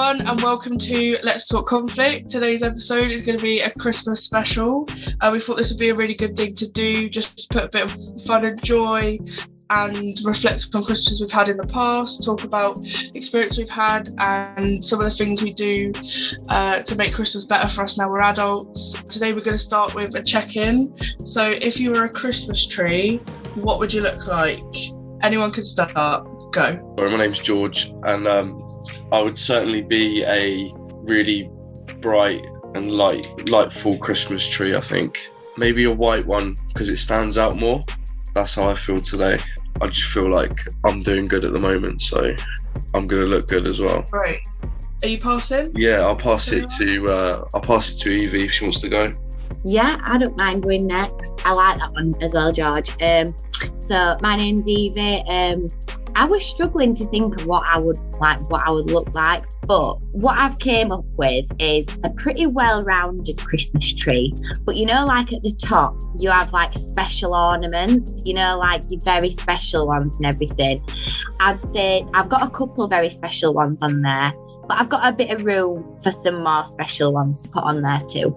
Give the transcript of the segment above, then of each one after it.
everyone, and welcome to Let's Talk Conflict. Today's episode is going to be a Christmas special. We thought this would be a really good thing to do, just to put a bit of fun and joy and reflect on Christmases we've had in the past, talk about experience we've had and some of the things we do to make Christmas better for us now we're adults. Today we're going to start with a check-in. So if you were a Christmas tree, what would you look like? Anyone can start. Go. My name's George, and I would certainly be a really bright and lightful Christmas tree, I think. Maybe a white one, because it stands out more. That's how I feel today. I just feel like I'm doing good at the moment, so I'm going to look good as well. Right. Are you passing? Yeah, I'll pass it to Evie if she wants to go. Yeah, I don't mind going next. I like that one as well, George. So my name's Evie. I was struggling to think of what I would look like, but what I've came up with is a pretty well-rounded Christmas tree. But you know, like at the top, you have like special ornaments, you know, like your very special ones and everything. I'd say I've got a couple very special ones on there, but I've got a bit of room for some more special ones to put on there too.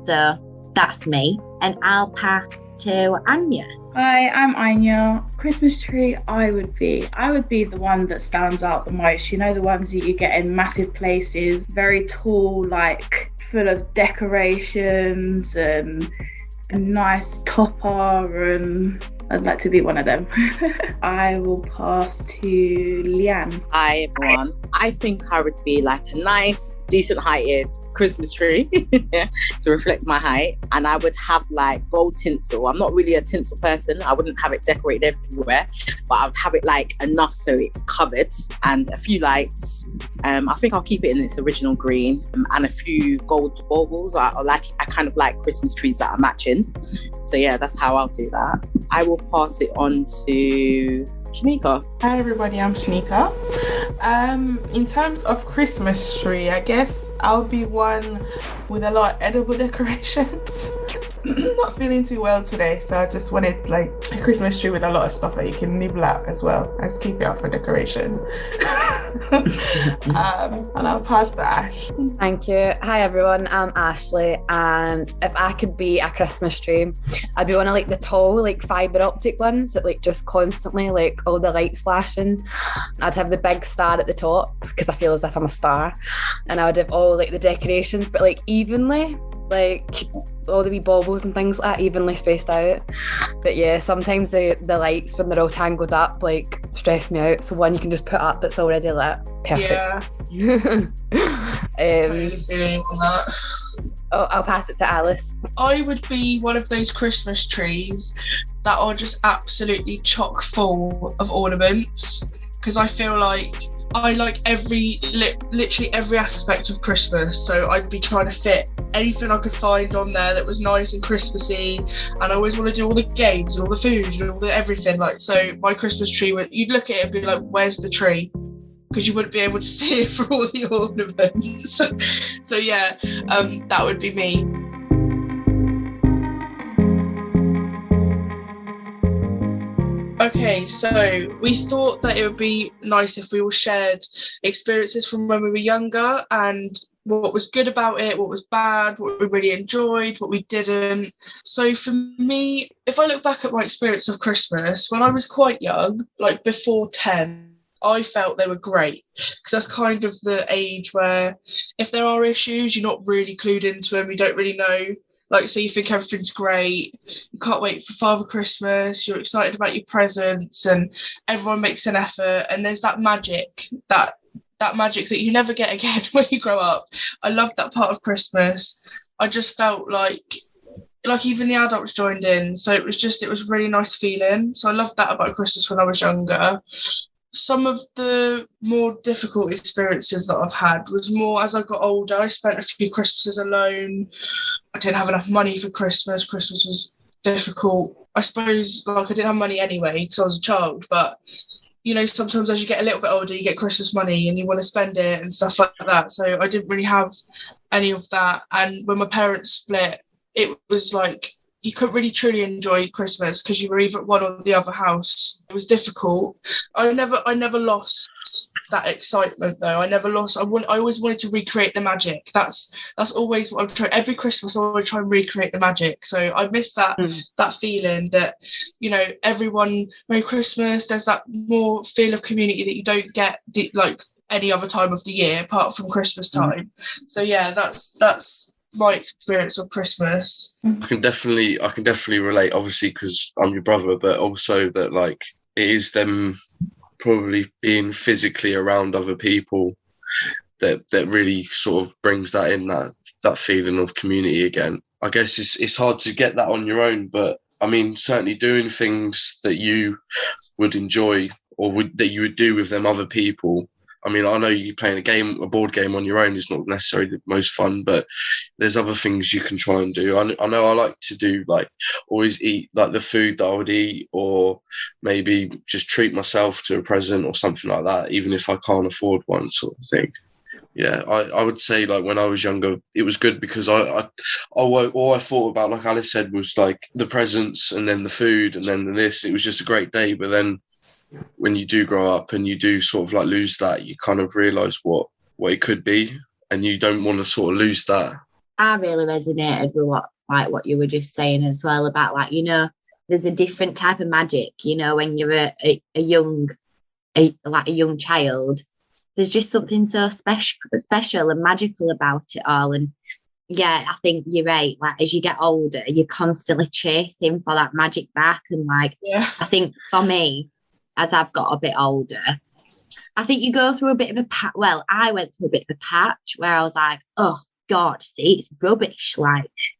So that's me, and I'll pass to Anya. Hi, I'm Anya. Christmas tree, I would be the one that stands out the most. You know, the ones that you get in massive places, very tall, like full of decorations and a nice topper, and I'd like to be one of them. I will pass to Leanne. Hi everyone. I think I would be like a nice, decent heighted Christmas tree to reflect my height, and I would have like gold tinsel. I'm not really a tinsel person. I wouldn't have it decorated everywhere, but I would have it like enough so it's covered, and a few lights. I think I'll keep it in its original green, and a few gold baubles. I kind of like Christmas trees that are matching. So yeah, that's how I'll do that. I will pass it on to Shanika. Hi everybody, I'm Shanika. In terms of Christmas tree, I guess I'll be one with a lot of edible decorations. Not feeling too well today, so I just wanted like a Christmas tree with a lot of stuff that you can nibble at as well as keep it out for decoration. And I'll pass to Ash. Thank you. Hi everyone, I'm Ashley, and if I could be a Christmas tree, I'd be one of like the tall like fibre optic ones that like just constantly like all the lights flashing. I'd have the big star at the top because I feel as if I'm a star, and I would have all like the decorations but like evenly, like all the wee baubles and things like that evenly spaced out. But yeah, sometimes the lights when they're all tangled up like stress me out, so one you can just put up that's already lit. Perfect. Yeah. Totally feeling on that. I'll pass it to Alice. I would be one of those Christmas trees that are just absolutely chock full of ornaments, because I feel like I like literally every aspect of Christmas, so I'd be trying to fit anything I could find on there that was nice and Christmassy, and I always want to do all the games and all the food and all the everything. Like, so my Christmas tree, you'd look at it and be like, where's the tree? Because you wouldn't be able to see it for all the ornaments. So yeah, that would be me. Okay, so we thought that it would be nice if we all shared experiences from when we were younger and what was good about it, what was bad, what we really enjoyed, what we didn't. So for me, if I look back at my experience of Christmas, when I was quite young, like before 10, I felt they were great, because that's kind of the age where if there are issues, you're not really clued into them, you don't really know. Like, so you think everything's great, you can't wait for Father Christmas, you're excited about your presents, and everyone makes an effort, and there's that magic that magic that you never get again when you grow up. I loved that part of Christmas. I just felt like even the adults joined in, so it was really nice feeling. So I loved that about Christmas when I was younger. Some of the more difficult experiences that I've had was more as I got older. I spent a few Christmases alone. I didn't have enough money for Christmas. Christmas was difficult. I suppose like I didn't have money anyway because I was a child, but you know, sometimes as you get a little bit older, you get Christmas money and you want to spend it and stuff like that. So I didn't really have any of that. And when my parents split, it was like, you couldn't really truly enjoy Christmas because you were either at one or the other house. It was difficult. I never lost that excitement though. I always wanted to recreate the magic. That's always what I'm trying. Every Christmas I always try and recreate the magic. So I miss that feeling that, you know, everyone Merry Christmas. There's that more feel of community that you don't get like any other time of the year apart from Christmas time. So yeah, that's my experience of Christmas. I can definitely relate, obviously because I'm your brother, but also that like it is them probably being physically around other people that really sort of brings that in, that feeling of community again. I guess it's hard to get that on your own, but I mean certainly doing things that you would enjoy or that you would do with them other people. I mean, I know you playing a board game on your own is not necessarily the most fun, but there's other things you can try and do. I know I like to do, like, always eat like the food that I would eat, or maybe just treat myself to a present or something like that, even if I can't afford one, sort of thing. Yeah, I would say like when I was younger, it was good because all I thought about, like Alice said, was like the presents and then the food and then this. It was just a great day, but then when you do grow up and you do sort of like lose that, you kind of realise what it could be, and you don't want to sort of lose that. I really resonated with what you were just saying as well about, like, you know, there's a different type of magic, you know, when you're a young child, there's just something so special and magical about it all. And yeah, I think you're right. Like, as you get older, you're constantly chasing for that magic back. And like, I think for me, as I've got a bit older, I think you go through a bit of a patch. Well, I went through a bit of a patch where I was like, oh God, see, it's rubbish.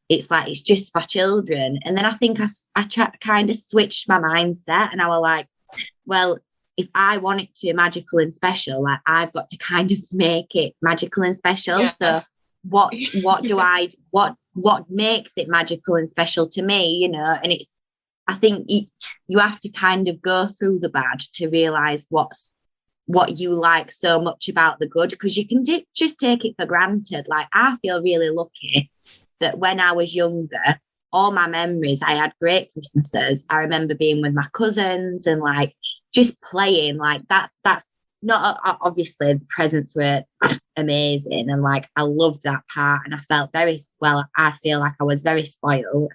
It's just for children. And then I think I kind of switched my mindset, and I was like, well, if I want it to be magical and special, like, I've got to kind of make it magical and special. Yeah. So what makes it magical and special to me, you know? And I think you have to kind of go through the bad to realise what you like so much about the good, because you can just take it for granted. Like, I feel really lucky that when I was younger, all my memories, I had great Christmases. I remember being with my cousins and like just playing. Like, that's not obviously the presents were amazing, and like I loved that part, and I felt I feel like I was very spoiled,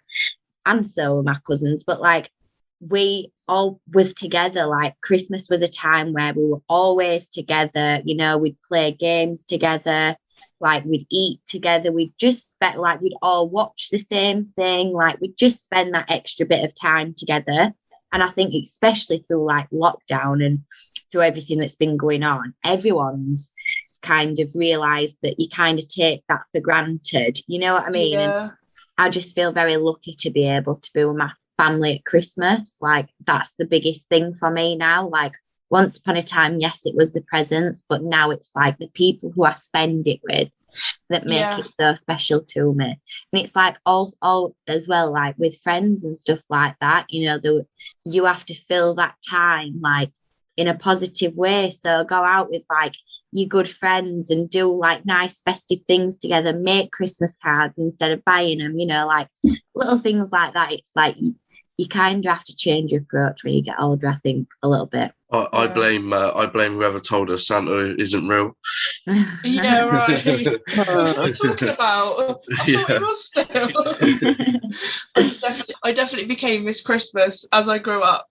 and so were my cousins. But like, we all was together. Like, Christmas was a time where we were always together, you know. We'd play games together, like we'd eat together, we'd just spend, like, we'd all watch the same thing, like we'd just spend that extra bit of time together. And I think especially through like lockdown and through everything that's been going on, everyone's kind of realised that you kind of take that for granted, you know what I mean? Yeah. And I just feel very lucky to be able to be with my family at Christmas. Like, that's the biggest thing for me now. Like, once upon a time, yes, it was the presents, but now it's like the people who I spend it with that make it so special to me. And it's like all as well, like with friends and stuff like that, you know, you have to fill that time like in a positive way. So go out with like your good friends and do like nice festive things together, make Christmas cards instead of buying them, you know, like little things like that. It's like you kind of have to change your approach when you get older, I think, a little bit. I blame whoever told us Santa isn't real. Yeah, right. What are we talking about? I thought it was still. I definitely became Miss Christmas as I grew up,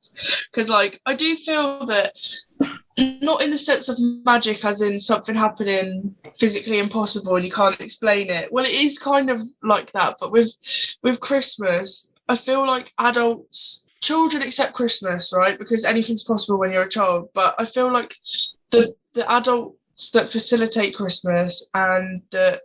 because like I do feel that, not in the sense of magic as in something happening physically impossible and you can't explain it. Well, it is kind of like that, but with Christmas, I feel like children accept Christmas, right? Because anything's possible when you're a child. But I feel like the adults that facilitate Christmas and that,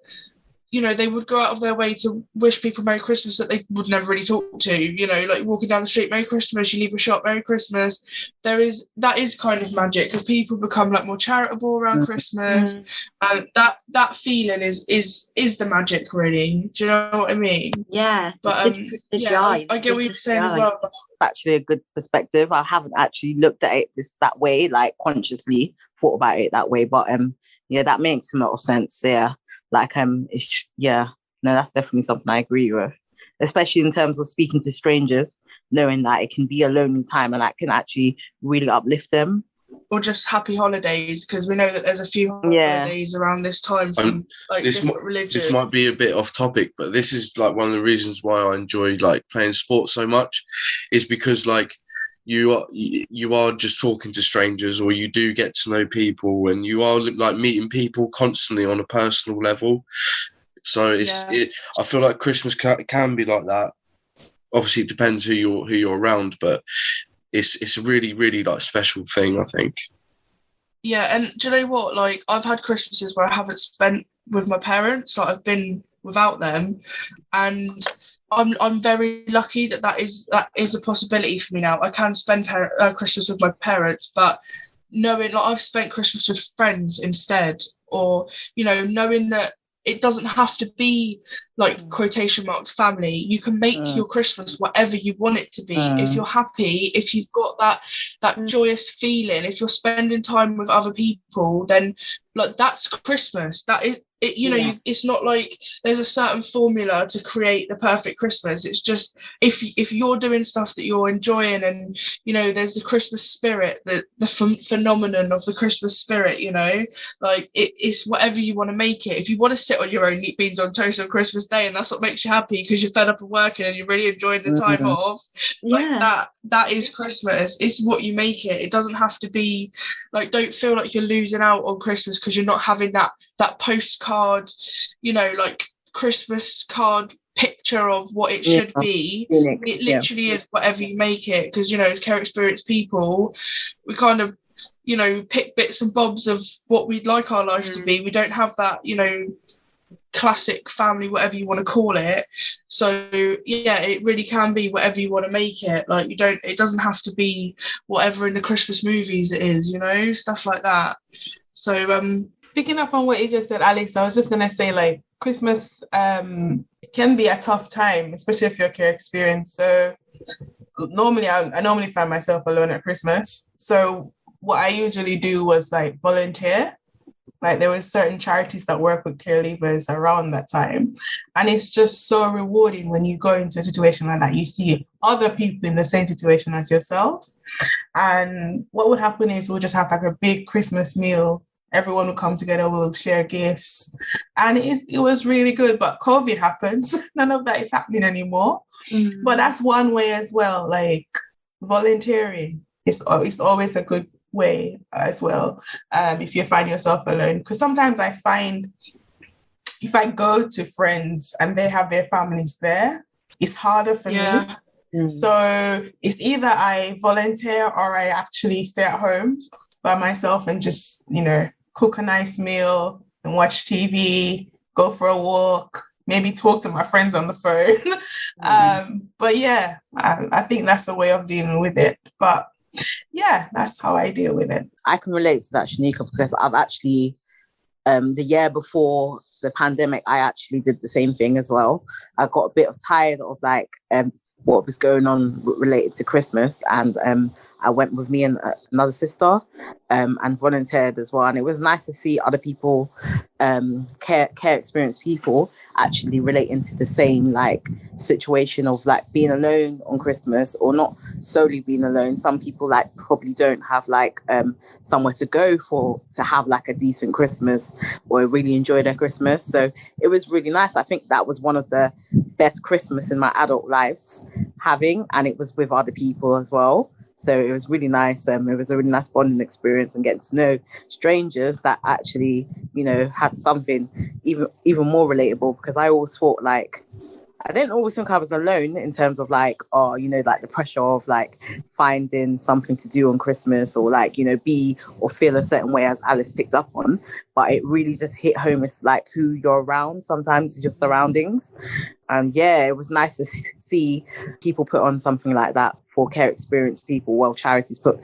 you know, they would go out of their way to wish people Merry Christmas that they would never really talk to, you know, like walking down the street, Merry Christmas, you leave a shop, Merry Christmas. That is kind of magic, because people become like more charitable around Christmas, and that feeling is the magic, really. Do you know what I mean? Yeah. But the joy. I get what you're saying as well. Actually a good perspective. I haven't actually looked at it that way, like consciously thought about it that way, but yeah, that makes a lot of sense. Yeah, like no, that's definitely something I agree with. especially in terms of speaking to strangers, knowing that it can be a lonely time and that can actually really uplift them. Or just happy holidays, because we know that there's a few holidays around this time from like different religions. This might be a bit off topic, but this is like one of the reasons why I enjoy like playing sports so much, is because like you are just talking to strangers, or you do get to know people, and you are like meeting people constantly on a personal level. So I feel like Christmas can be like that. Obviously, it depends who you're around, but it's a really, really like special thing, I think. Yeah, and do you know what? Like, I've had Christmases where I haven't spent with my parents. Like, I've been without them, and I'm very lucky that is a possibility for me now. I can spend Christmas with my parents, but knowing like I've spent Christmas with friends instead, or knowing that it doesn't have to be like quotation marks family. You can make your Christmas whatever you want it to be. If you're happy, if you've got that joyous feeling, if you're spending time with other people, then like that's Christmas. That is it. It's not like there's a certain formula to create the perfect Christmas. It's just if you're doing stuff that you're enjoying, and there's the Christmas spirit, the phenomenon of the Christmas spirit. Like it's whatever you want to make it. If you want to sit on your own neat beans on toast on Christmas Day, and that's what makes you happy because you're fed up of working and you're really enjoying the time off, like that is Christmas. It's what you make it. It doesn't have to be like, don't feel like you're losing out on Christmas because you're not having that postcard, like Christmas card picture of what it should be. It literally is whatever you make it, because as care experienced people, we kind of pick bits and bobs of what we'd like our life to be. We don't have that classic family, whatever you want to call it. So it really can be whatever you want to make it. Like it doesn't have to be whatever in the Christmas movies it is, stuff like that. So picking up on what you just said, Alex, I was just gonna say like Christmas can be a tough time, especially if you're care experienced. So normally I normally find myself alone at Christmas. So what I usually do was like volunteer. Like there were certain charities that work with care leavers around that time. And it's just so rewarding when you go into a situation like that. You see other people in the same situation as yourself. And what would happen is we'll just have like a big Christmas meal. Everyone will come together, we'll share gifts. And it was really good. But COVID happens. None of that is happening anymore. Mm-hmm. But that's one way as well. Like volunteering is always a good way as well, if you find yourself alone, because sometimes I find if I go to friends and they have their families there, it's harder for me. So it's either I volunteer or I actually stay at home by myself and just cook a nice meal and watch TV, go for a walk, maybe talk to my friends on the phone. But yeah, I think that's a way of dealing with it. But yeah, that's how I deal with it. I can relate to that, Shanika, because I've actually, the year before the pandemic, I actually did the same thing as well. I got a bit tired of like what was going on related to Christmas, and I went with me and another sister and volunteered as well. And it was nice to see other people, care experienced people, actually relating to the same like situation of like being alone on Christmas, or not solely being alone. Some people like probably don't have like somewhere to go to have like a decent Christmas or really enjoy their Christmas. So it was really nice. I think that was one of the best Christmas in my adult lives having, and it was with other people as well. So it was really nice. It was a really nice bonding experience, and getting to know strangers that actually, had something even more relatable, because I always thought like, I didn't always think I was alone in terms of like, like the pressure of like finding something to do on Christmas, or like, be or feel a certain way, as Alice picked up on. But it really just hit home. It's like who you're around. Sometimes it's your surroundings. And yeah, it was nice to see people put on something like that for care experienced people. Well, charities put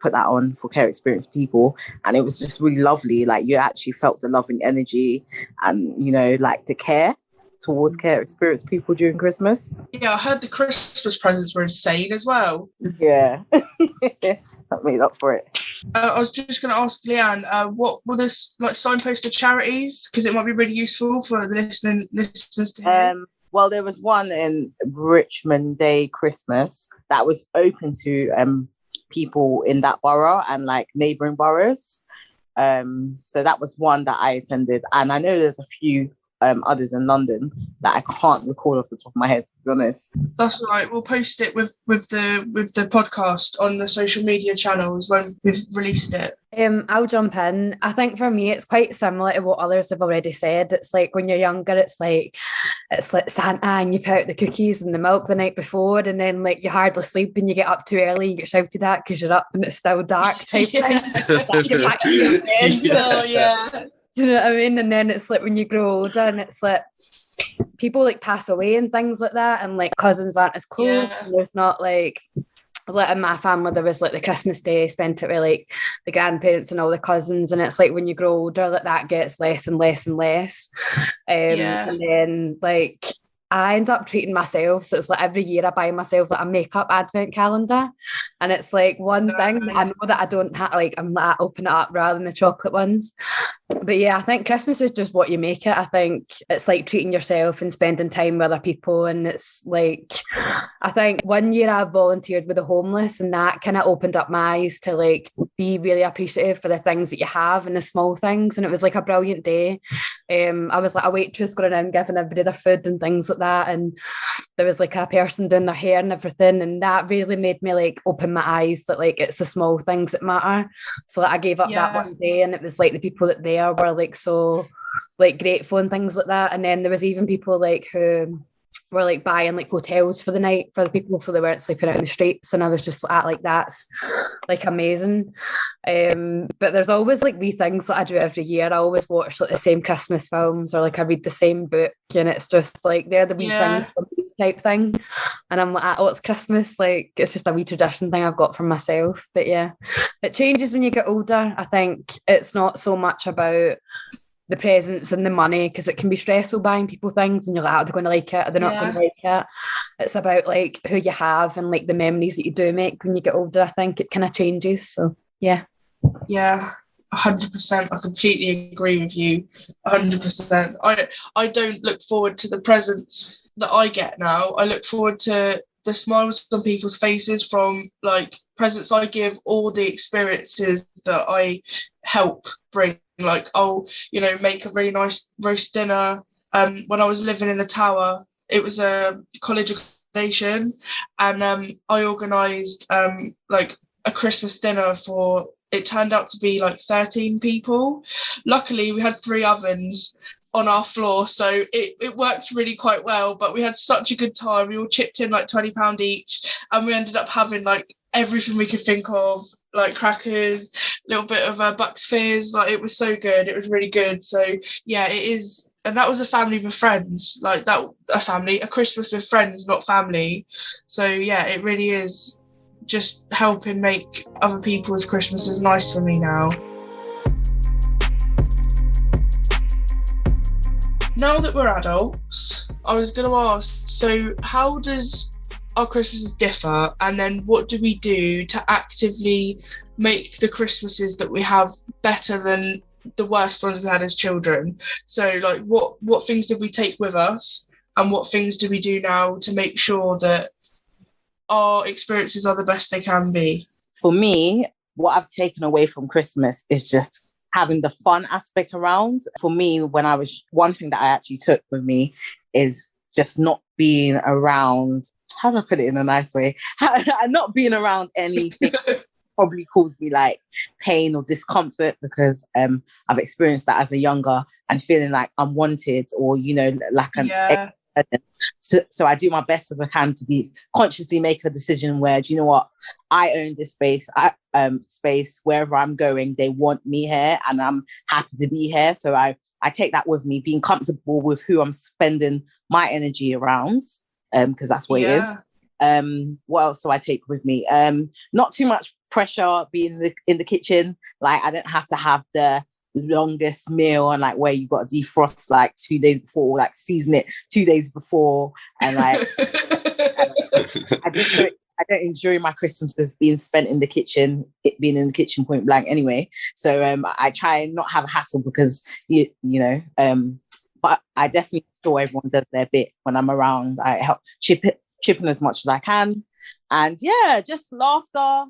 that on for care experienced people. And it was just really lovely. Like you actually felt the love and energy and, like the care towards care experienced people during Christmas. Yeah, I heard the Christmas presents were insane as well. Yeah, that made up for it. I was just going to ask Leanne, what were this like signposted charities? Because it might be really useful for the listeners to hear. Well, there was one in Richmond Day Christmas that was open to people in that borough and like neighbouring boroughs. So that was one that I attended, and I know there's a few others in London that I can't recall off the top of my head, to be honest. That's all right. We'll post it with the podcast on the social media channels when we've released it. I'll jump in. I think for me, it's quite similar to what others have already said. It's like when you're younger, it's like Santa, and you put out the cookies and the milk the night before, and then like you hardly sleep and you get up too early, you get shouted at because you're up and it's still dark type thing. You're back to your bed. Oh yeah. Do you know what I mean? And then it's like when you grow older and it's like people like pass away and things like that, and like cousins aren't as close. Yeah. And there's not like in my family, there was like the Christmas day spent it with like the grandparents and all the cousins, and it's like when you grow older, like that gets less and less and less. And then like I end up treating myself, so it's like every year I buy myself like a makeup advent calendar, and it's like one thing that I know that I don't have, like I'm like open it up rather than the chocolate ones. But yeah, I think Christmas is just what you make it. I think it's like treating yourself and spending time with other people, and it's like I think one year I volunteered with the homeless, and that kind of opened up my eyes to like be really appreciative for the things that you have and the small things, and it was like a brilliant day. I was like a waitress going in giving everybody their food and things like that, and there was like a person doing their hair and everything, and that really made me like open my eyes that like it's the small things that matter. So like, I gave up that one day, and it was like the people that there were like so like grateful and things like that. And then there was even people like who were like buying like hotels for the night for the people so they weren't sleeping out in the streets, and I was just like that's like amazing. But there's always like wee things that I do every year. I always watch like the same Christmas films, or like I read the same book, and it's just like they're the wee things type thing, and I'm like, oh, it's Christmas, like it's just a wee tradition thing I've got for myself. But yeah, it changes when you get older. I think it's not so much about the presents and the money, because it can be stressful buying people things and you're like, are they going to like it, are they not going to like it? It's about like who you have and like the memories that you do make when you get older. I think it kind of changes. So yeah 100%. I completely agree with you. 100%. I don't look forward to the presents that I get now. I look forward to the smiles on people's faces from like presents I give, all the experiences that I help bring. Like I'll, make a really nice roast dinner. When I was living in the tower, it was a college accommodation, and I organised like a Christmas dinner for. It turned out to be like 13 people. Luckily, we had 3 ovens on our floor, so it worked really quite well. But we had such a good time. We all chipped in like £20 each, and we ended up having like everything we could think of, like crackers, a little bit of Bucks Fizz. Like it was so good. It was really good. So yeah, it is. And that was a family with friends, like that, a Christmas with friends, not family. So yeah, it really is just helping make other people's Christmases nice for me now. Now that we're adults, I was going to ask, so how does our Christmases differ, and then what do we do to actively make the Christmases that we have better than the worst ones we had as children? So like what things did we take with us, and what things do we do now to make sure that our experiences are the best they can be? For me, what I've taken away from Christmas is just having the fun aspect around. For me, one thing that I actually took with me is just not being around, how do I put it in a nice way? Not being around anything probably caused me like pain or discomfort, because I've experienced that as a younger, and feeling like unwanted or, like an So I do my best if I can to be consciously make a decision where, do you know what, I own this space. Space wherever I'm going, they want me here, and I'm happy to be here. So I take that with me, being comfortable with who I'm spending my energy around, because that's what it is. What else do I take with me? Not too much pressure being in the kitchen. Like I don't have to have the longest meal, and like where you got to defrost like 2 days before, like season it 2 days before, and like I don't enjoy my Christmases being spent in the kitchen, it being in the kitchen point blank anyway. So I try and not have a hassle, because but I definitely sure everyone does their bit when I'm around. I help chip in as much as I can. And yeah, just laughter.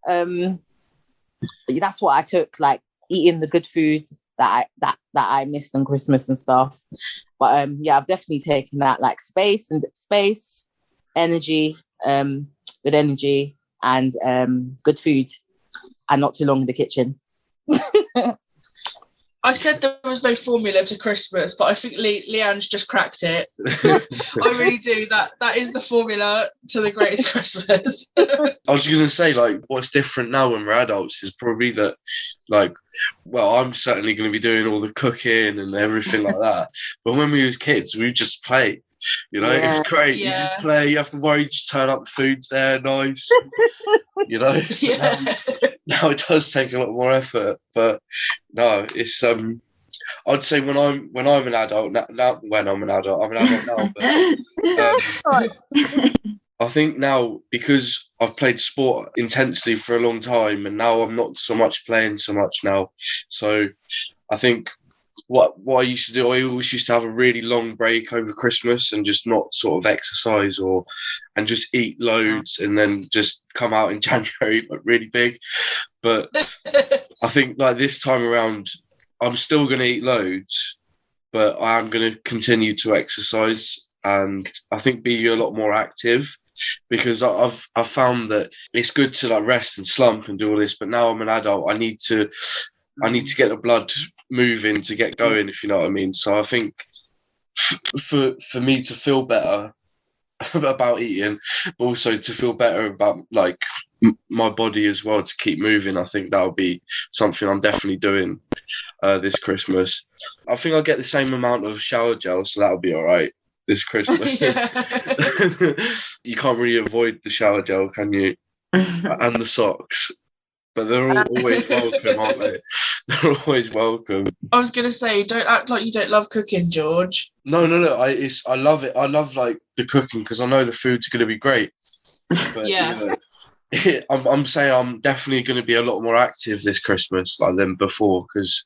That's what I took, like eating the good food that I missed on Christmas and stuff. But yeah, I've definitely taken that, like space, energy, good energy, and good food, and not too long in the kitchen. I said there was no formula to Christmas, but I think Leanne's just cracked it. I really do. That is the formula to the greatest Christmas. I was just going to say, like, what's different now when we're adults is probably that, like, well, I'm certainly going to be doing all the cooking and everything like that. But when we was kids, we would just play. You know, Yeah. it's great. Yeah. You just play. You have to worry. You just turn up. The food's there, nice. You know. Yeah. Now it does take a lot more effort, but no, it's I'd say when I'm an adult now, when I'm an adult now. But I think now, because I've played sport intensely for a long time, and now I'm not playing so much now. So I think what I used to do, I always used to have a really long break over Christmas and just not sort of exercise and just eat loads and then just come out in January like really big. But I think like this time around, I'm still going to eat loads, but I am going to continue to exercise and I think be a lot more active, because I've found that it's good to like rest and slump and do all this, but now I'm an adult, I need to get the blood moving to get going, if you know what I mean. So I think for me to feel better about eating, but also to feel better about like my body as well, to keep moving, I think that'll be something I'm definitely doing this Christmas. I think I'll get the same amount of shower gel, so that'll be all right this Christmas. You can't really avoid the shower gel, can you? And the socks. But they're always welcome, aren't they? They're always welcome. I was gonna say, don't act like you don't love cooking, George. No. I love it. I love like the cooking because I know the food's gonna be great. But Yeah. I'm saying I'm definitely gonna be a lot more active this Christmas than before, because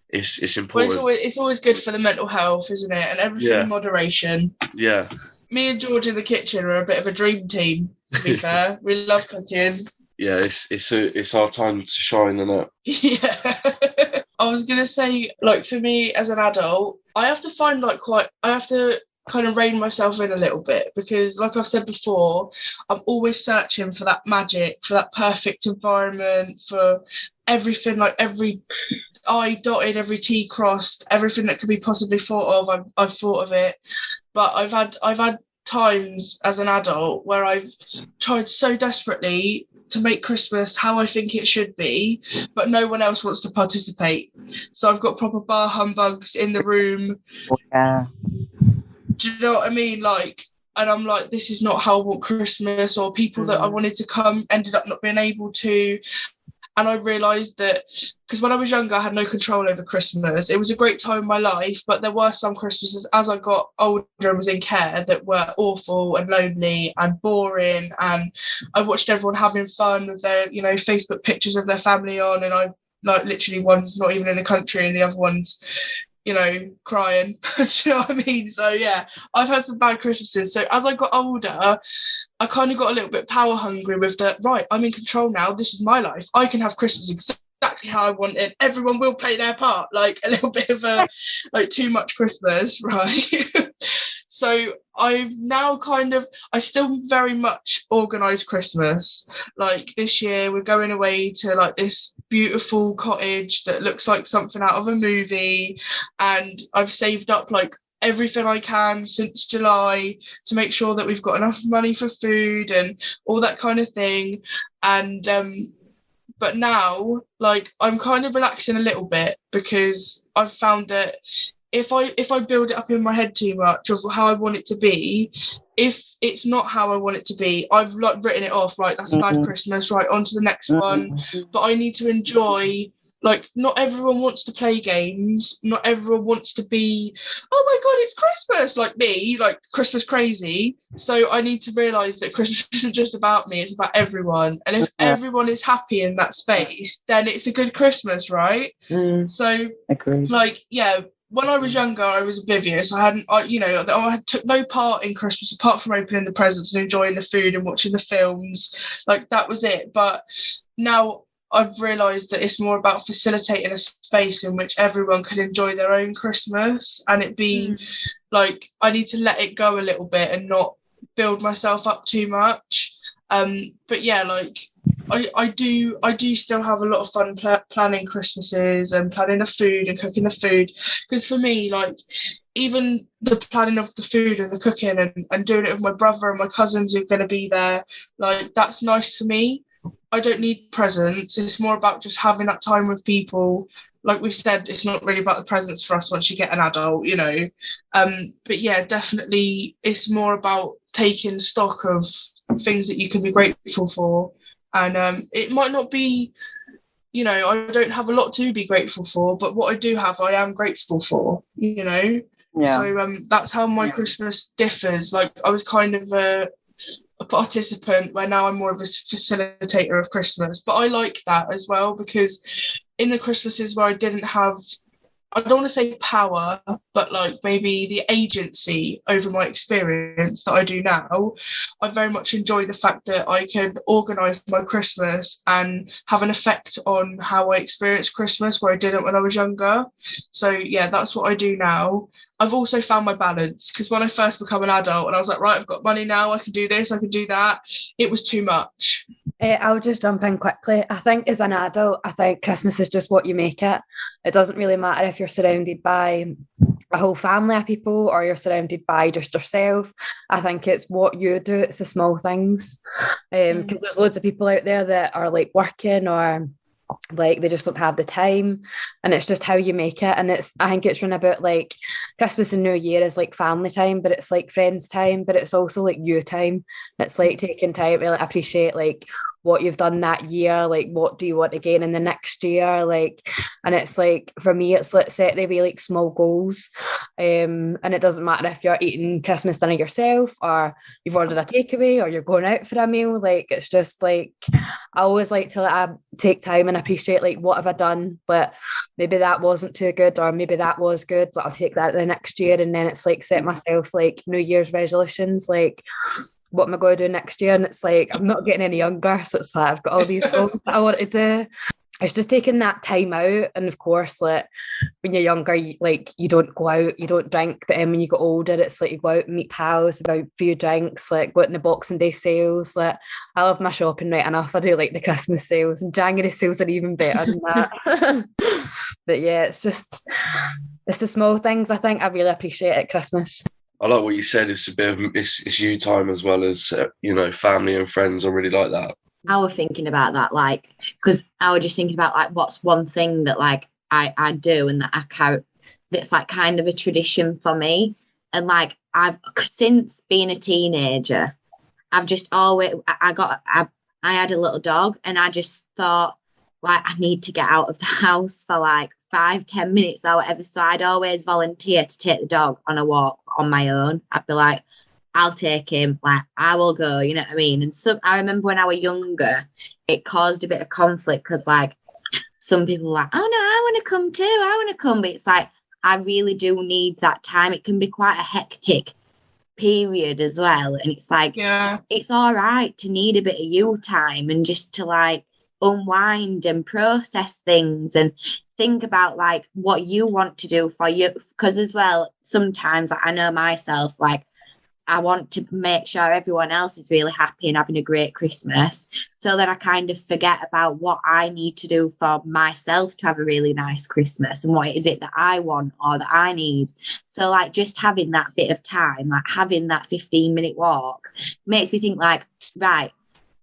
it's important. Well, it's always good for the mental health, isn't it? And everything in moderation. Yeah. Me and George in the kitchen are a bit of a dream team, to be fair. We love cooking. Yeah, it's our time to shine, isn't it? Yeah. I was gonna say, like, for me as an adult, I have to kind of rein myself in a little bit, because like I've said before, I'm always searching for that magic, for that perfect environment, for everything, like every I dotted, every T crossed, everything that could be possibly thought of, I've thought of it. But I've had times as an adult where I've tried so desperately to make Christmas how I think it should be, but no one else wants to participate. So I've got proper bar humbugs in the room. Yeah. Do you know what I mean? Like, and I'm like, this is not how I want Christmas, or people that I wanted to come ended up not being able to. And I realised that, because when I was younger, I had no control over Christmas. It was a great time in my life, but there were some Christmases as I got older and was in care that were awful and lonely and boring. And I watched everyone having fun with their, Facebook pictures of their family on, and I like literally one's not even in the country and the other one's, crying. Do you know what I mean? So yeah, I've had some bad Christmases. So as I got older, I kind of got a little bit power hungry with right, I'm in control now. This is my life. I can have Christmas exactly how I want it. Everyone will play their part. Like a little bit of like too much Christmas, right? So I'm now I still very much organise Christmas. Like this year, we're going away to like this beautiful cottage that looks like something out of a movie. And I've saved up like everything I can since July to make sure that we've got enough money for food and all that kind of thing. And but now, like, I'm kind of relaxing a little bit, because I've found that if I build it up in my head too much of how I want it to be, if it's not how I want it to be, I've like written it off. Right, that's a bad Christmas. Right, on to the next one. But I need to enjoy. Like, not everyone wants to play games. Not everyone wants to be, oh my God, it's Christmas, like me, like Christmas crazy. So I need to realise that Christmas isn't just about me, it's about everyone. And if everyone is happy in that space, then it's a good Christmas, right? So, Agreed. like, yeah, when I was younger, I was oblivious. I took no part in Christmas apart from opening the presents and enjoying the food and watching the films. Like, that was it. But now I've realised that it's more about facilitating a space in which everyone can enjoy their own Christmas, and it be like, I need to let it go a little bit and not build myself up too much. But yeah, like, I do still have a lot of fun planning Christmases and planning the food and cooking the food, because for me, like, even the planning of the food and the cooking and doing it with my brother and my cousins who are going to be there, like, that's nice for me. I don't need presents. It's more about just having that time with people. Like we said, it's not really about the presents for us once you get an adult, you know. But yeah, definitely it's more about taking stock of things that you can be grateful for. And it might not be, you know, I don't have a lot to be grateful for, but what I do have, I am grateful for, you know. Yeah. So that's how my Christmas differs. Like, I was kind of a participant, where now I'm more of a facilitator of Christmas. But I like that as well, because in the Christmases where I didn't have, I don't want to say power, but like maybe the agency over my experience that I do now, I very much enjoy the fact that I can organise my Christmas and have an effect on how I experience Christmas where I didn't when I was younger. So yeah, that's what I do now. I've also found my balance, because when I first become an adult and I was like, right, I've got money now, I can do this, I can do that, it was too much. I'll just jump in quickly. I think as an adult, I think Christmas is just what you make it. It doesn't really matter if you're surrounded by a whole family of people or you're surrounded by just yourself. I think it's what you do. It's the small things. Because there's loads of people out there that are like working, or like they just don't have the time, and it's just how you make it. And I think it's run about like Christmas and New Year is like family time, but it's like friends time, but it's also like you time. It's like taking time to like appreciate like what you've done that year, like what do you want again in the next year, like. And it's like, for me, it's like set to be like small goals, and it doesn't matter if you're eating Christmas dinner yourself or you've ordered a takeaway or you're going out for a meal. Like, it's just like, I always like to take time and appreciate like what have I done, but maybe that wasn't too good, or maybe that was good, so I'll take that the next year. And then it's like set myself like New Year's resolutions, like what am I going to do next year? And it's like, I'm not getting any younger, so it's like I've got all these goals that I want to do. It's just taking that time out. And of course, like when you're younger, you don't go out, you don't drink, but then when you get older, it's like you go out and meet pals, about a few drinks, like go out in the Boxing Day sales. Like, I love my shopping right enough. I do like the Christmas sales, and January sales are even better than that. But yeah, it's the small things I think I really appreciate at Christmas. I like what you said. It's a bit of it's you time as well as you know, family and friends. I really like that. I was thinking about that, like, because I was just thinking about like what's one thing that like I do and that I carry, that's like kind of a tradition for me. And like, I've, since being a teenager, I've just always I had a little dog, and I just thought, like, I need to get out of the house for like 5-10 minutes or whatever. So I'd always volunteer to take the dog on a walk on my own. I'd be like, I'll take him, like, I will go, you know what I mean? And so I remember when I was younger, it caused a bit of conflict, because like some people were like, oh no, I want to come too, I want to come. But it's like, I really do need that time. It can be quite a hectic period as well. And it's like, yeah, it's all right to need a bit of you time and just to like unwind and process things and think about like what you want to do for you. Because as well, sometimes I know myself, like, I want to make sure everyone else is really happy and having a great Christmas, so that I kind of forget about what I need to do for myself to have a really nice Christmas, and what is it that I want or that I need. So like, just having that bit of time, like having that 15-minute walk, makes me think like, right,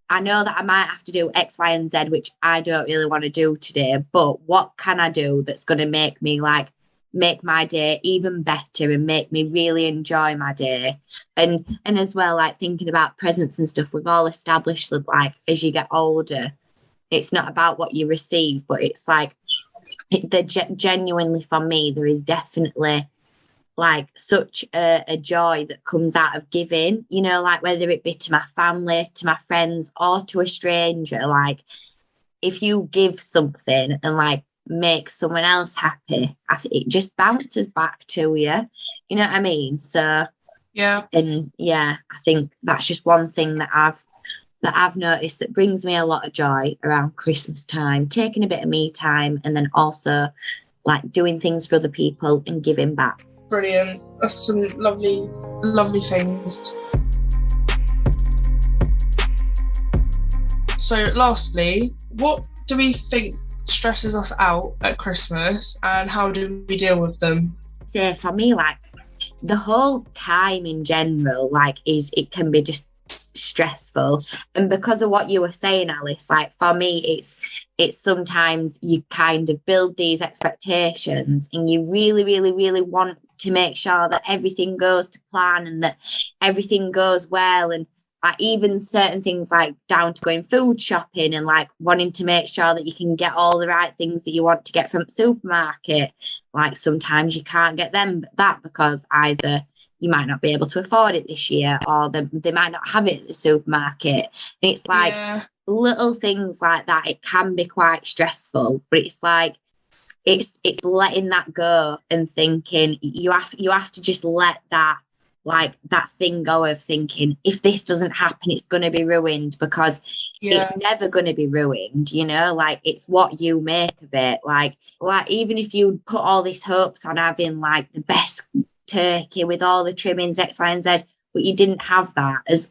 I know that I might have to do X, Y, and Z, which I don't really want to do today, but what can I do that's going to make me like, make my day even better and make me really enjoy my day. And as well, like thinking about presents and stuff, we've all established that like, as you get older, it's not about what you receive, but it's like, genuinely for me, there is definitely like such a joy that comes out of giving, you know, like whether it be to my family, to my friends, or to a stranger. Like, if you give something and like make someone else happy, it just bounces back to you. You know what I mean? So Yeah. And yeah, I think that's just one thing that I've noticed that brings me a lot of joy around Christmas time, taking a bit of me time, and then also like doing things for other people and giving back. Brilliant. That's some lovely, lovely things. So lastly, what do we think stresses us out at Christmas, and how do we deal with them? So for me, like the whole time in general, like it can be just stressful. And because of what you were saying, Alice, like for me, it's sometimes you kind of build these expectations and you really, really, really want to make sure that everything goes to plan and that everything goes well. And like even certain things like down to going food shopping and like wanting to make sure that you can get all the right things that you want to get from the supermarket. Like sometimes you can't get that because either you might not be able to afford it this year or they might not have it at the supermarket. And it's like little things like that. It can be quite stressful, but it's like it's letting that go and thinking you have to just let that thing go of thinking if this doesn't happen it's going to be ruined, because it's never going to be ruined, you know, like it's what you make of it. Like even if you put all these hopes on having like the best turkey with all the trimmings X, Y and Z, but you didn't have that, as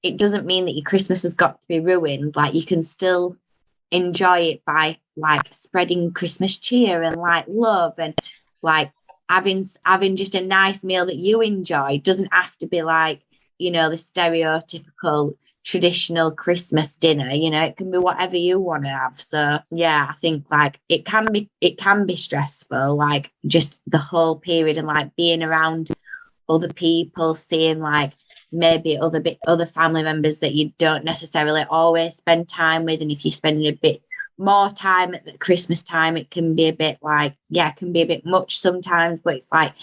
it doesn't mean that your Christmas has got to be ruined. Like you can still enjoy it by like spreading Christmas cheer and like love and like having just a nice meal that you enjoy. It doesn't have to be like, you know, the stereotypical traditional Christmas dinner, you know, it can be whatever you want to have. So yeah, I think like it can be stressful, like just the whole period and like being around other people, seeing like maybe other family members that you don't necessarily always spend time with. And if you're spending a bit more time at the Christmas time, it can be a bit like, it can be a bit much sometimes, but it's like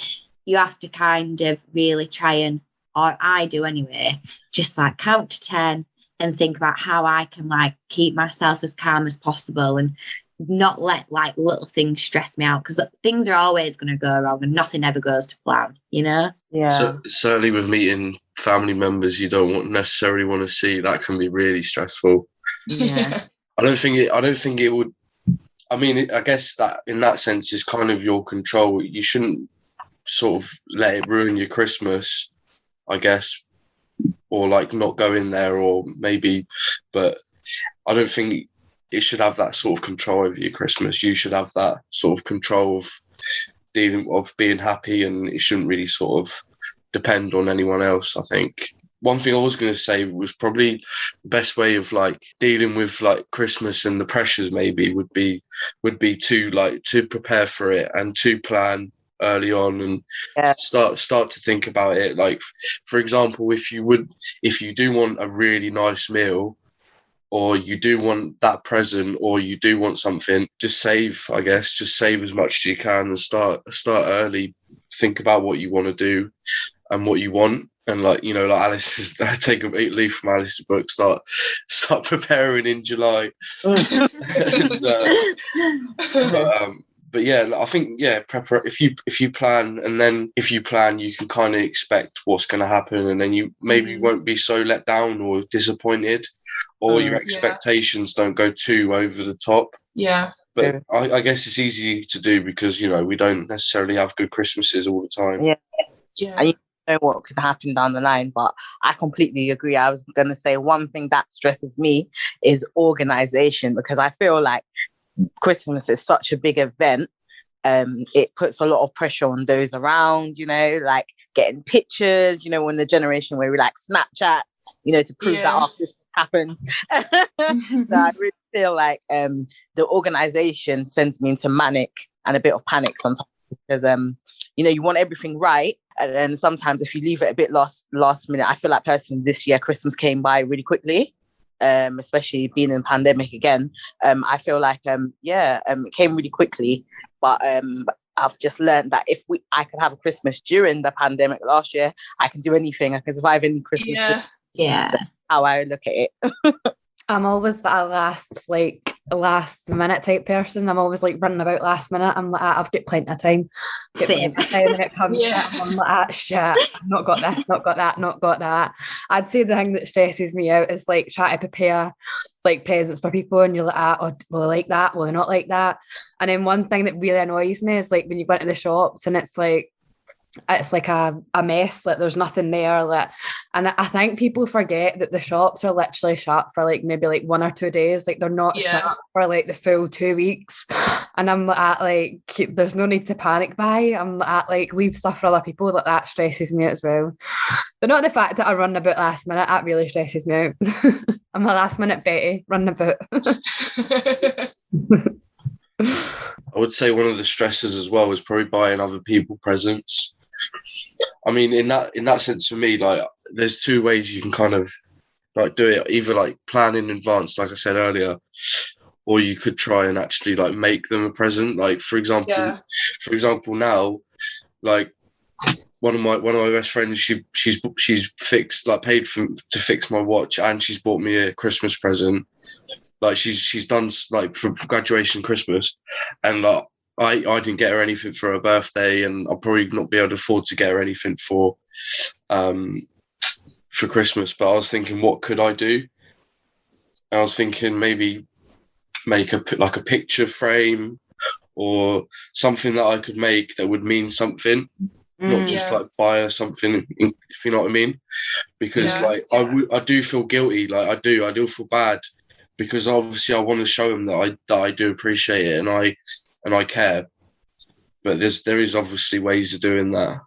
you have to kind of really try and, or I do anyway, just like count to 10 and think about how I can like keep myself as calm as possible and not let like little things stress me out, because things are always going to go wrong and nothing ever goes to plan, you know? Yeah. So certainly with meeting family members you don't necessarily want to see, that can be really stressful. Yeah. I don't think it would. I mean, I guess that in that sense is kind of your control. You shouldn't sort of let it ruin your Christmas, I guess, or like not go in there, or maybe. But I don't think it should have that sort of control over your Christmas. You should have that sort of control of being happy, and it shouldn't really sort of depend on anyone else, I think. One thing I was going to say was probably the best way of like dealing with like Christmas and the pressures maybe would be to prepare for it and to plan early on and start to think about it. Like, for example, if you do want a really nice meal, or you do want that present, or you do want something, just save as much as you can and start early. Think about what you want to do and what you want. And like, you know, like Alice, take a leaf from Alice's book, start preparing in July. But yeah, I think if you plan, and then if you plan, you can kind of expect what's going to happen, and then you maybe won't be so let down or disappointed, or your expectations don't go too over the top. Yeah. But I guess it's easy to do because, you know, we don't necessarily have good Christmases all the time. Yeah. Yeah. And you know what could happen down the line, but I completely agree. I was going to say one thing that stresses me is organization, because I feel like Christmas is such a big event. It puts a lot of pressure on those around, you know, like getting pictures, you know, when the generation where we like Snapchat, you know, to prove that after this happened. So I really feel like the organization sends me into manic and a bit of panic sometimes, because you know, you want everything right, and then sometimes if you leave it a bit last minute, I feel like personally this year Christmas came by really quickly. Especially being in pandemic again, I feel like it came really quickly. But I've just learned that if I could have a Christmas during the pandemic last year, I can do anything. I can survive any Christmas. Yeah. How I look at it. I'm always that last like last minute type person. I'm always like running about last minute. I'm like, I've got plenty of time. Same. When it comes Yeah. to, I'm like, shit, I've not got this, not got that, not got that. I'd say the thing that stresses me out is like trying to prepare like presents for people, and you're like, oh, will they like that? Will they not like that? And then one thing that really annoys me is like when you go into the shops and it's like a mess, like there's nothing there, like, and I think people forget that the shops are literally shut for like maybe like 1 or 2 days, like they're not shut for like the full 2 weeks. And I'm at like, there's no need to panic buy. I'm at like, leave stuff for other people. Like that stresses me as well, but not the fact that I run about last minute. That really stresses me out. I'm a last minute Betty running about. I would say one of the stresses as well is probably buying other people presents. I mean, in that sense, for me, like, there's two ways you can kind of like do it. Either like plan in advance, like I said earlier, or you could try and actually like make them a present. Like for example, now, like one of my best friends, she's fixed, like paid to fix my watch, and she's bought me a Christmas present. Like she's done like for graduation Christmas, and like I didn't get her anything for her birthday, and I'll probably not be able to afford to get her anything for Christmas. But I was thinking, what could I do? And I was thinking maybe make a picture frame or something that I could make that would mean something, not just like buy her something, if you know what I mean. Because I do feel guilty, like I do feel bad, because obviously I want to show them that I do appreciate it and I care. But there is obviously ways of doing that.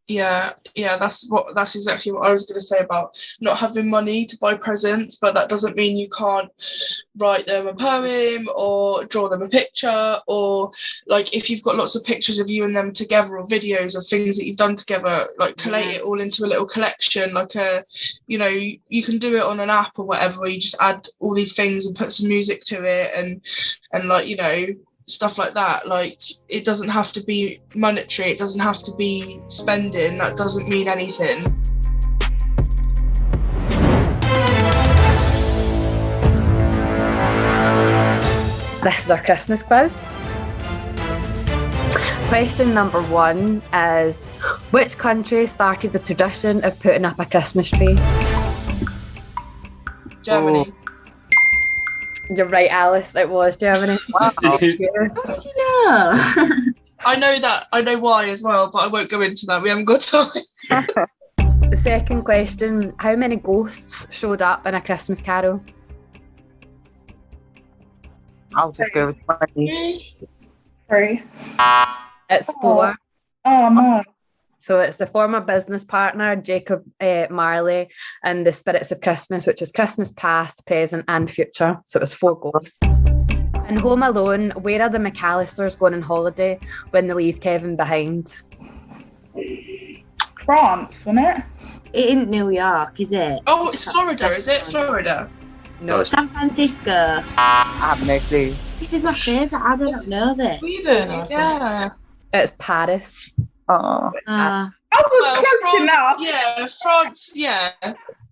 Yeah, that's exactly what I was going to say about not having money to buy presents, but that doesn't mean you can't write them a poem or draw them a picture, or like if you've got lots of pictures of you and them together or videos of things that you've done together, like collate it all into a little collection, like you can do it on an app or whatever, where you just add all these things and put some music to it and like, stuff like that. Like, it doesn't have to be monetary, it doesn't have to be spending, that doesn't mean anything. This is our Christmas quiz. Question number 1 is, which country started the tradition of putting up a Christmas tree? Germany. You're right, Alice. It was Germany. Wow. How do you know? I know why as well, but I won't go into that. We haven't got time. The second question, how many ghosts showed up in A Christmas Carol? I'll just go with 20. 3. It's 4. Oh no. So it's the former business partner, Jacob Marley, and the Spirits of Christmas, which is Christmas past, present and future. So it's 4 ghosts. In Home Alone, where are the McAllisters going on holiday when they leave Kevin behind? France, wasn't it? It ain't New York, is it? Oh, it's Florida, is it? Florida. No. San Francisco. I have no clue. This is my favourite. I don't know this. Sweden or something. Yeah. It's Paris. Oh. I was close enough. Yeah, France, yeah.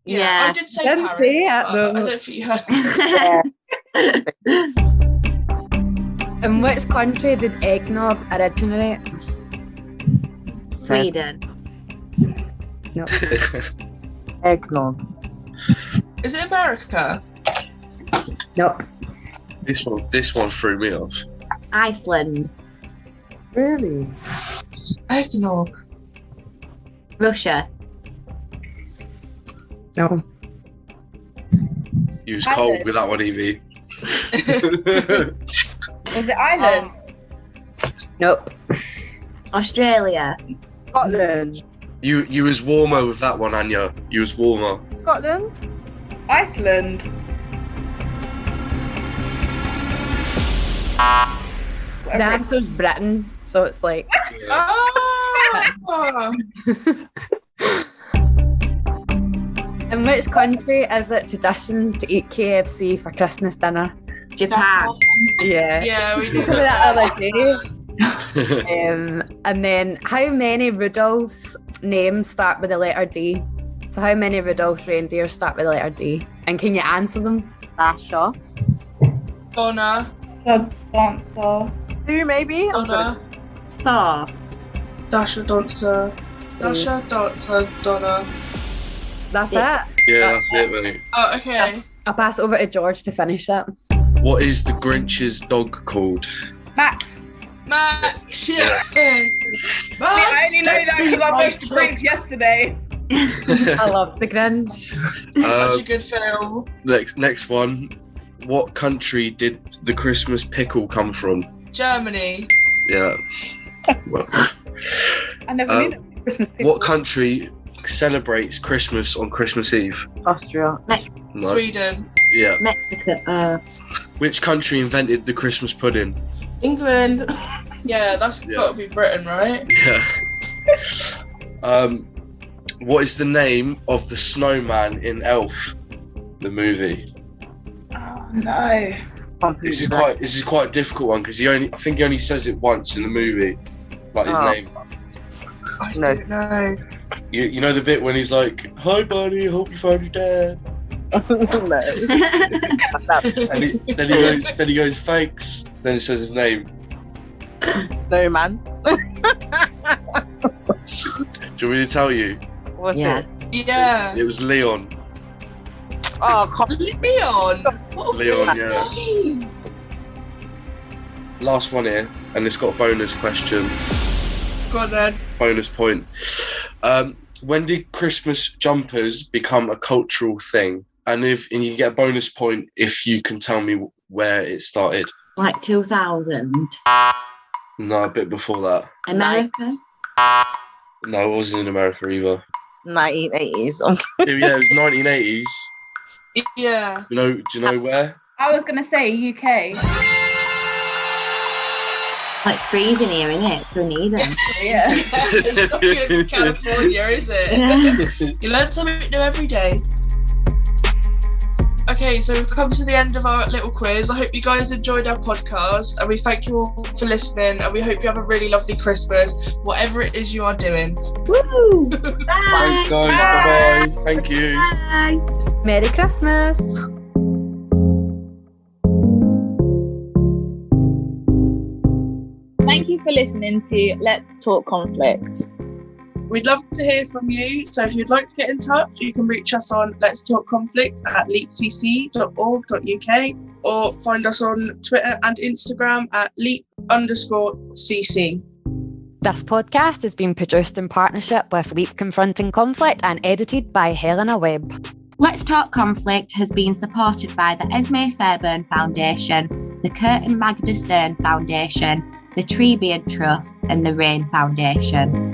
Yeah. I did say Didn't Paris, say it, but though. I don't think you heard. In which country did eggnog originate? Sweden. No. Eggnog. Is it America? No. This one threw me off. Iceland. Really? Eggnog. Russia. No. You was cold with that one, Evie. Was it Ireland? Nope. Australia. Scotland. You was warmer with that one, Anya. You was warmer. Scotland? Iceland. The answer's Britain, so it's like. Oh! In which country is it tradition to eat KFC for Christmas dinner? Japan. Yeah. Yeah, we did That that. other day. And then, how many Rudolph's names start with the letter D? So how many Rudolph's reindeer start with the letter D? And can you answer them? Dasher. Donna. The dancer. Two maybe? Donna. Thor. Dasha dancer. Dasha dancer. Donna. That's Yeah. it. Yeah, that's it, mate. Oh, okay. I'll pass over to George to finish it. What is the Grinch's dog called? Max. Max. Yeah. I only know that because I watched the Grinch yesterday. I love the Grinch. Such a good film. Next one. What country did the Christmas pickle come from? Germany. Yeah. Well, I never knew that Christmas pickle. what country celebrates Christmas on Christmas Eve? Austria. No. Sweden. Yeah. Mexico. Which country invented the Christmas pudding? England. Yeah, that's got to be Britain, right? Yeah. What is the name of the snowman in Elf, the movie? Oh no. This is quite a difficult one because I think he only says it once in the movie, like his Oh. name. I No. don't know. You know the bit when he's like, "Hi, buddy, hope you found your dad," No. and then he goes, "Thanks." Then it says his name. No, man. Do you want me to tell you? What's Yeah. it? Yeah. It was Leon. Oh, come Leon. What a Leon, weird yeah. name. Last one here, and it's got a bonus question, Go on then. bonus point. When did Christmas jumpers become a cultural thing? And you get a bonus point if you can tell me where it started. Like 2000. No, a bit before that. America. No, it wasn't in America either. 1980s. Yeah, it was 1980s. Yeah. Do you know where? I was gonna say UK. Like freezing here, innit? So need them. Yeah. It's not going to be California, is it? You learn something new every day. Okay, so we've come to the end of our little quiz. I hope you guys enjoyed our podcast, and we thank you all for listening, and we hope you have a really lovely Christmas, whatever it is you are doing. Woo! Thanks, guys. Bye-bye. Thank you. Bye. Merry Christmas. Thank you for listening to Let's Talk Conflict. We'd love to hear from you, so if you'd like to get in touch, you can reach us on Let's Talk Conflict at leapcc.org.uk or find us on Twitter and Instagram at leap_cc. This podcast has been produced in partnership with Leap Confronting Conflict and edited by Helena Webb. Let's Talk Conflict has been supported by the Esme Fairburn Foundation, the Kurt and Magda Stern Foundation, the Treebeard Trust and the Rain Foundation.